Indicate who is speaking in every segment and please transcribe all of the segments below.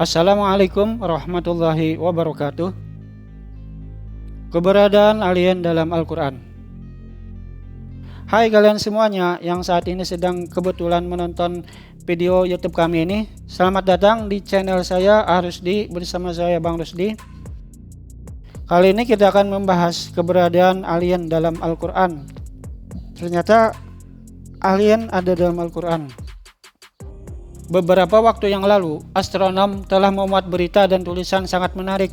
Speaker 1: Assalamualaikum warahmatullahi wabarakatuh. Keberadaan alien dalam Al-Quran. Hai kalian semuanya yang saat ini sedang kebetulan menonton video YouTube kami ini. Selamat datang di channel saya Rusdi bersama saya Bang Rusdi. Kali ini kita akan membahas keberadaan alien dalam Al-Quran. Ternyata alien ada dalam Al-Quran. Beberapa waktu yang lalu, astronom telah memuat berita dan tulisan sangat menarik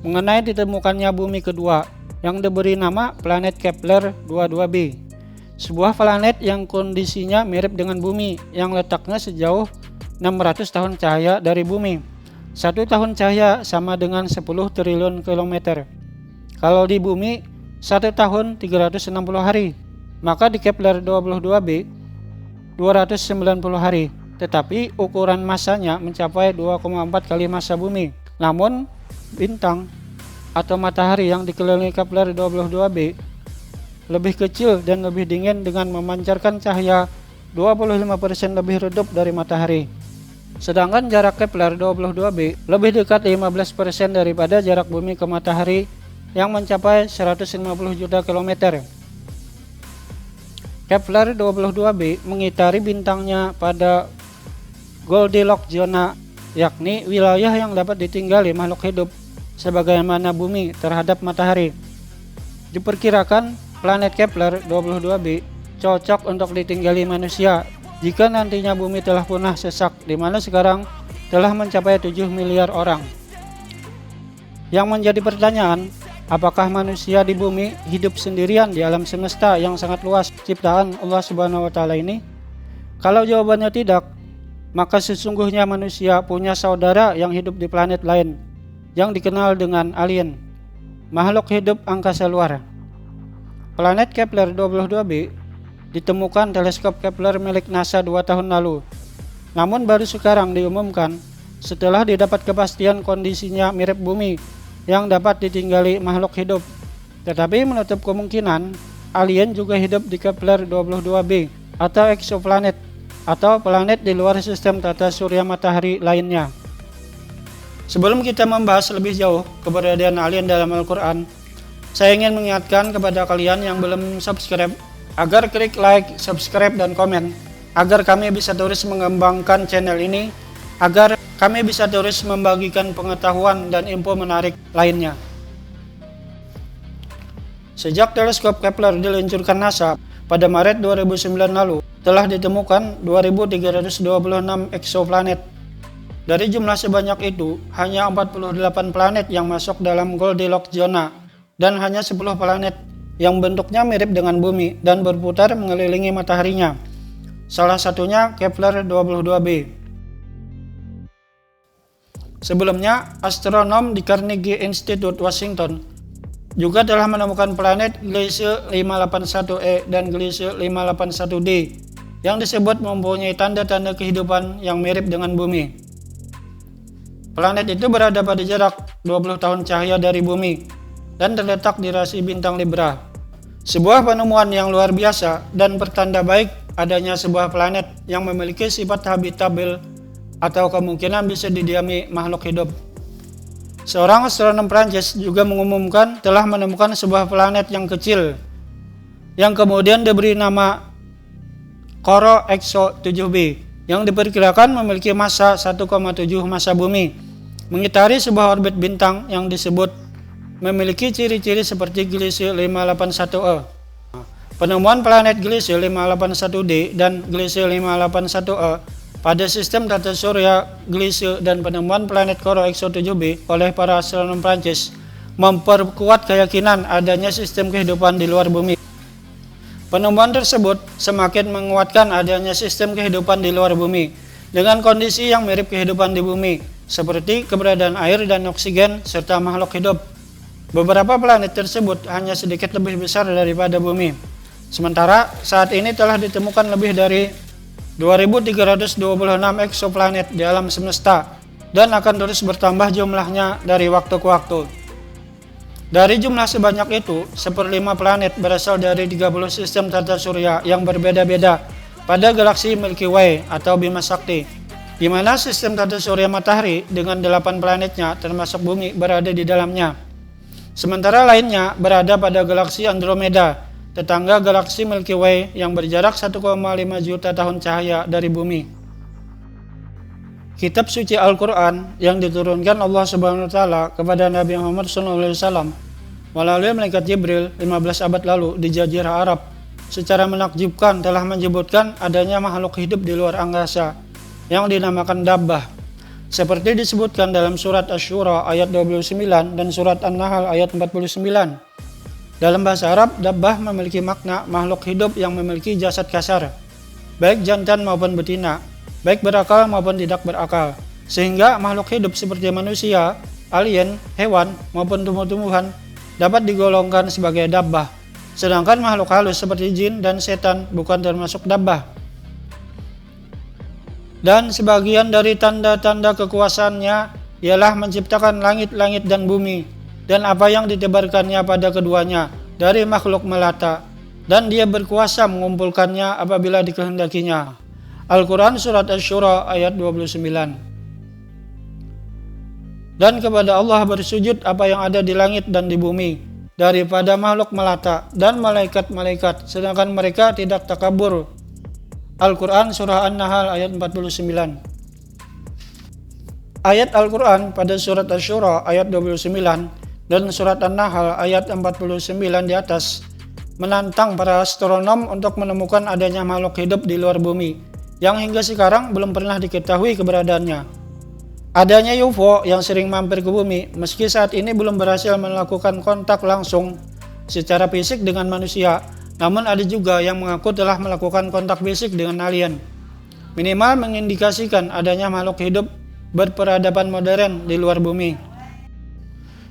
Speaker 1: mengenai ditemukannya bumi kedua yang diberi nama planet Kepler 22b. Sebuah planet yang kondisinya mirip dengan bumi yang letaknya sejauh 600 tahun cahaya dari bumi. 1 tahun cahaya sama dengan 10 triliun kilometer. Kalau di bumi, 1 tahun 360 hari. Maka di Kepler 22b 290 hari. Tetapi ukuran masanya mencapai 2,4 kali massa bumi. Namun bintang atau matahari yang dikelilingi Kepler 22b lebih kecil dan lebih dingin dengan memancarkan cahaya 25% lebih redup dari matahari. Sedangkan jarak Kepler 22b lebih dekat 15% daripada jarak bumi ke matahari yang mencapai 150 juta kilometer. Kepler 22b mengitari bintangnya pada Goldilocks zona, yakni wilayah yang dapat ditinggali makhluk hidup sebagaimana bumi terhadap matahari. Diperkirakan planet Kepler 22b cocok untuk ditinggali manusia jika nantinya bumi telah punah sesak, di mana sekarang telah mencapai 7 miliar orang. Yang menjadi pertanyaan, apakah manusia di bumi hidup sendirian di alam semesta yang sangat luas ciptaan Allah Subhanahu wa taala ini? Kalau jawabannya tidak, maka sesungguhnya manusia punya saudara yang hidup di planet lain yang dikenal dengan alien, makhluk hidup angkasa luar. Planet Kepler 22b ditemukan teleskop Kepler milik NASA 2 tahun lalu. Namun baru sekarang diumumkan setelah didapat kepastian kondisinya mirip bumi yang dapat ditinggali makhluk hidup. Tetapi menutup kemungkinan alien juga hidup di Kepler 22b atau exoplanet atau planet di luar sistem tata surya matahari lainnya. Sebelum kita membahas lebih jauh keberadaan alien dalam Al-Quran, saya ingin mengingatkan kepada kalian yang belum subscribe agar klik like, subscribe, dan komen agar kami bisa terus mengembangkan channel ini, agar kami bisa terus membagikan pengetahuan dan info menarik lainnya. Sejak teleskop Kepler diluncurkan NASA pada Maret 2009 lalu, telah ditemukan 2326 exoplanet. Dari jumlah sebanyak itu, hanya 48 planet yang masuk dalam Goldilocks zona dan hanya 10 planet yang bentuknya mirip dengan bumi dan berputar mengelilingi mataharinya. Salah satunya Kepler 22b. Sebelumnya, astronom di Carnegie Institute Washington juga telah menemukan planet Gliese 581e dan Gliese 581d yang disebut mempunyai tanda-tanda kehidupan yang mirip dengan bumi. Planet itu berada pada jarak 20 tahun cahaya dari bumi dan terletak di rasi bintang Libra. Sebuah penemuan yang luar biasa dan pertanda baik adanya sebuah planet yang memiliki sifat habitable atau kemungkinan bisa didiami makhluk hidup. Seorang astronom Prancis juga mengumumkan telah menemukan sebuah planet yang kecil yang kemudian diberi nama Coro Exo 7b yang diperkirakan memiliki massa 1,7 massa bumi, mengitari sebuah orbit bintang yang disebut memiliki ciri-ciri seperti Gliese 581e. Penemuan planet Gliese 581d dan Gliese 581e pada sistem tata surya Gliese dan penemuan planet Coro Exo 7b oleh para astronom Prancis memperkuat keyakinan adanya sistem kehidupan di luar bumi. Penemuan tersebut semakin menguatkan adanya sistem kehidupan di luar bumi dengan kondisi yang mirip kehidupan di bumi, seperti keberadaan air dan oksigen serta makhluk hidup. Beberapa planet tersebut hanya sedikit lebih besar daripada bumi. Sementara saat ini telah ditemukan lebih dari 2326 exoplanet di alam semesta dan akan terus bertambah jumlahnya dari waktu ke waktu. Dari jumlah sebanyak itu, 1/5 planet berasal dari 30 sistem tata surya yang berbeda-beda pada galaksi Milky Way atau Bima Sakti. di mana sistem tata surya matahari dengan 8 planetnya termasuk bumi berada di dalamnya. Sementara lainnya berada pada galaksi Andromeda, tetangga galaksi Milky Way yang berjarak 1,5 juta tahun cahaya dari bumi. Kitab suci Al-Quran yang diturunkan Allah Subhanahu wa Ta'ala kepada Nabi Muhammad SAW melalui malaikat Jibril 15 abad lalu di Jazirah Arab secara menakjubkan telah menyebutkan adanya makhluk hidup di luar angkasa yang dinamakan dabbah, seperti disebutkan dalam surat Asy-Syura ayat 29 dan surat An-Nahl ayat 49. Dalam bahasa Arab, dabbah memiliki makna makhluk hidup yang memiliki jasad kasar, baik jantan maupun betina, baik berakal maupun tidak berakal, sehingga makhluk hidup seperti manusia, alien, hewan, maupun tumbuh-tumbuhan dapat digolongkan sebagai dabbah, sedangkan makhluk halus seperti jin dan setan bukan termasuk dabbah. Dan sebagian dari tanda-tanda kekuasaannya ialah menciptakan langit-langit dan bumi, dan apa yang ditebarkannya pada keduanya dari makhluk melata, dan dia berkuasa mengumpulkannya apabila dikehendakinya. Al-Quran Surat Asy-Syura ayat 29. Dan kepada Allah bersujud apa yang ada di langit dan di bumi, daripada makhluk melata dan malaikat-malaikat, sedangkan mereka tidak takabur. Al-Quran Surah An-Nahl ayat 49. Ayat Al-Quran pada surat Asy-Syura ayat 29 dan surat An-Nahl ayat 49 di atas menantang para astronom untuk menemukan adanya makhluk hidup di luar bumi yang hingga sekarang belum pernah diketahui keberadaannya. Adanya UFO yang sering mampir ke bumi meski saat ini belum berhasil melakukan kontak langsung secara fisik dengan manusia, namun ada juga yang mengaku telah melakukan kontak fisik dengan alien. Minimal mengindikasikan adanya makhluk hidup berperadaban modern di luar bumi.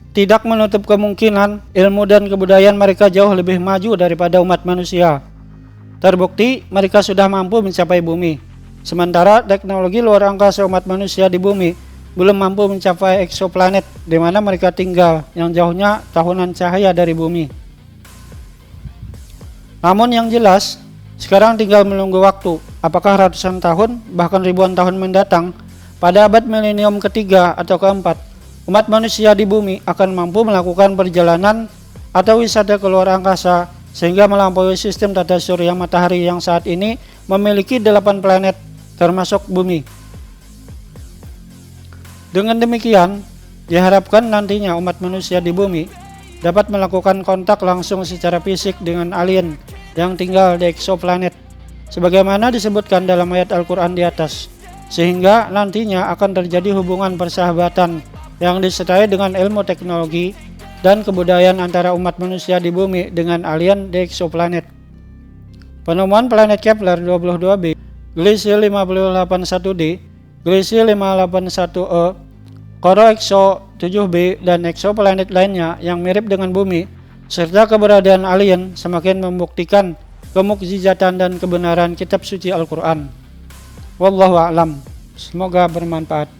Speaker 1: Tidak menutup kemungkinan ilmu dan kebudayaan mereka jauh lebih maju daripada umat manusia. Terbukti mereka sudah mampu mencapai bumi, sementara teknologi luar angkasa umat manusia di bumi belum mampu mencapai eksoplanet di mana mereka tinggal yang jauhnya tahunan cahaya dari bumi. Namun yang jelas, sekarang tinggal menunggu waktu, apakah ratusan tahun, bahkan ribuan tahun mendatang, pada abad milenium ketiga atau keempat, umat manusia di bumi akan mampu melakukan perjalanan atau wisata ke luar angkasa, sehingga melampaui sistem tata surya matahari yang saat ini memiliki 8 planet, termasuk bumi. Dengan demikian, diharapkan nantinya umat manusia di bumi dapat melakukan kontak langsung secara fisik dengan alien yang tinggal di eksoplanet, sebagaimana disebutkan dalam ayat Al-Quran di atas, sehingga nantinya akan terjadi hubungan persahabatan yang disertai dengan ilmu teknologi dan kebudayaan antara umat manusia di bumi dengan alien di eksoplanet. Penemuan planet Kepler 22b, Gliese 581d, Gliese 581e, Koro-Exo 7b dan eksoplanet lainnya yang mirip dengan bumi serta keberadaan alien semakin membuktikan kemukjizatan dan kebenaran kitab suci Al-Quran. Wallahu a'lam. Semoga bermanfaat.